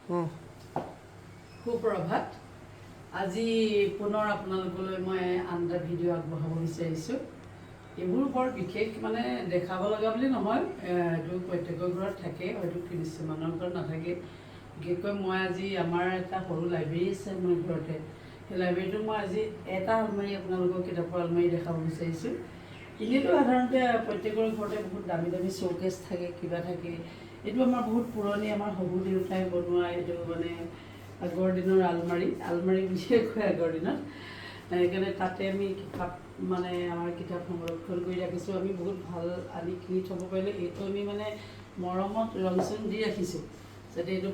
সুপ্ৰভাত। আজি পুনৰ আপোনালোকলৈ মই আন এটা ভিডিঅ' আগবঢ়াব বিচাৰিছোঁ। এইবোৰ বৰ বিশেষ মানে দেখাব লগা বুলি নহয়, এইটো প্ৰত্যেকৰ ঘৰত থাকে, হয়তো কিছুমানৰ ঘৰত নাথাকে। বিশেষকৈ মই আজি আমাৰ এটা সৰু লাইব্ৰেৰী আছে মোৰ ঘৰতে, সেই লাইব্ৰেৰীটো মই আজি এটা আলমাৰী আপোনালোকক কিতাপৰ আলমাৰী দেখাব বিচাৰিছোঁ। এনেইতো সাধাৰণতে প্ৰত্যেকৰ ঘৰতে বহুত দামী দামী শ্ব'কেছ থাকে, কিবা থাকে। এইটো আমাৰ বহুত পুৰণি, আমাৰ শহুৰ দেউতাই বনোৱা এইটো মানে আগৰ দিনৰ আলমাৰী বুলিয়ে কয় আগৰ দিনত। সেইকাৰণে তাতে আমি কিতাপ মানে আমাৰ কিতাপ সংৰক্ষণ কৰি ৰাখিছোঁ। আমি বহুত ভাল আনি কিনি থ'ব পাৰিলে এইটো আমি মানে মৰমত ৰং চং দি ৰাখিছোঁ, যাতে এইটো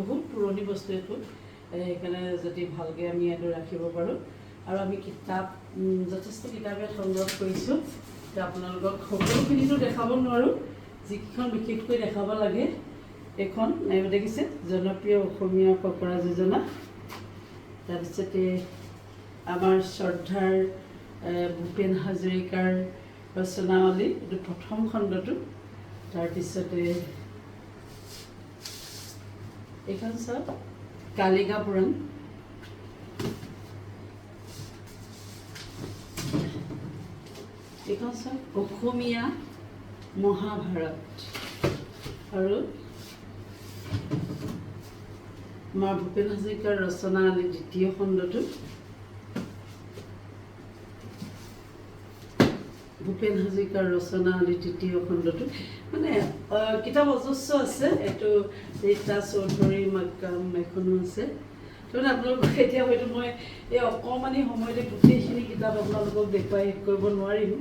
বহুত পুৰণি বস্তু এইটো, সেইকাৰণে যদি ভালকৈ আমি এইটো ৰাখিব পাৰোঁ। আৰু আমি কিতাপ যথেষ্ট কিতাপ ইয়াত সংগ্ৰহ কৰিছোঁ। এতিয়া আপোনালোকক সকলোখিনিতো দেখাব নোৱাৰোঁ, যিকেইখন বিশেষকৈ দেখাব লাগে এইখন দেখিছে, জনপ্ৰিয় অসমীয়া ফকৰা যোজনা। তাৰপিছতে আমাৰ শ্ৰদ্ধাৰ ভূপেন হাজৰিকাৰ ৰচনাৱলী, এইটো প্ৰথম খণ্ডটো। তাৰপিছতে এইখন চাওক, কালিকা পুৰাণ। এইখন চাওক, অসমীয়া মহাভাৰত। আৰু আমাৰ ভূপেন হাজৰিকাৰ ৰচনাৱলী দ্বিতীয় খণ্ডটো। ভূপেন হাজৰিকাৰ ৰচনাৱলী তৃতীয় খণ্ডটো। মানে কিতাপ অজস্ৰ আছে। এইটো ৰীতা চৌধুৰীৰ মাকাম এখনো আছে। তাৰমানে আপোনালোকক এতিয়া হয়তো মই এই অকণমানি সময়তে গোটেইখিনি কিতাপ আপোনালোকক দেখুৱাই শেষ কৰিব নোৱাৰিম।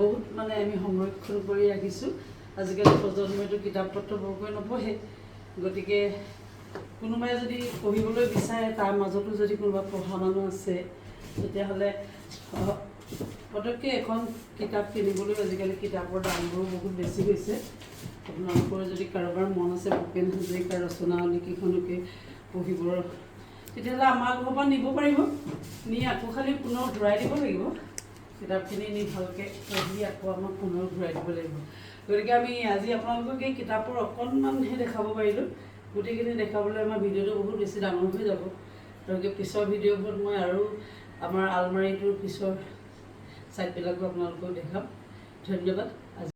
বহুত মানে আমি সংৰক্ষণ কৰি ৰাখিছোঁ। আজিকালি প্ৰজন্মইতো কিতাপ পত্ৰ বৰকৈ নপঢ়ে, গতিকে কোনোবাই যদি পঢ়িবলৈ বিচাৰে, তাৰ মাজতো যদি কোনোবা পঢ়া মানুহ আছে, তেতিয়াহ'লে পটককৈ এখন কিতাপ কিনিবলৈ আজিকালি কিতাপৰ দামবোৰো বহুত বেছি হৈছে। আপোনালোকৰ যদি কাৰোবাৰ মন আছে ভূপেন হাজৰিকাৰ ৰচনাৱলী কেইখনকে পঢ়িবৰ, তেতিয়াহ'লে আমাৰ ঘৰৰ পৰা নিব পাৰিব। নি আকৌ খালি পুনৰ ঘূৰাই দিব লাগিব। কিতাপখিনি নি ভালকৈ পঢ়ি আকৌ আমাক পুনৰ ঘূৰাই দিব লাগিব। গতিকে আমি আজি আপোনালোকক এই কিতাপৰ অকণমানহে দেখাব পাৰিলোঁ। গোটেইখিনি দেখাবলৈ আমাৰ ভিডিঅ'টো বহুত বেছি ডাঙৰ হৈ যাব। গতিকে পিছৰ ভিডিঅ'বোৰত মই আৰু আমাৰ আলমাৰীটোৰ পিছৰ ছাইডবিলাকো আপোনালোকক দেখাম। ধন্যবাদ।